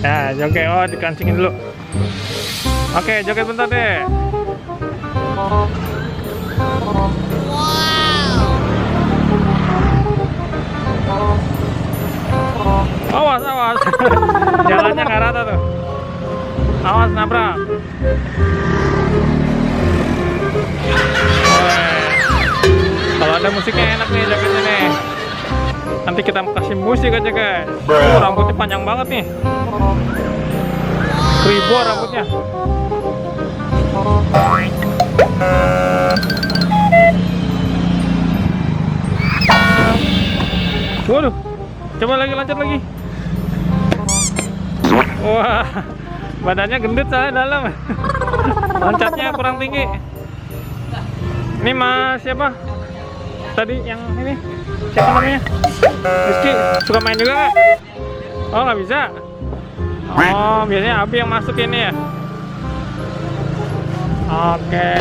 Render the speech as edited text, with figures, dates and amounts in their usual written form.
Ya, joget. Oh, dikancingin dulu. Oke, joget bentar deh. Awas, awas. Jalannya nggak rata tuh. Awas nabrak. Kalau ada musiknya enak nih jogetnya nih. Nanti kita kasih musik aja guys. Rambutnya panjang banget nih. Kribo rambutnya. Waduh, coba lagi lanjut lagi. Wah, badannya gendut saya dalam. Loncatnya kurang tinggi. Ini mas siapa? Tadi yang ini siapa namanya? Rizky, suka main juga nggak? Oh nggak bisa. Oh biasanya Abi yang masuk ini ya. Oke.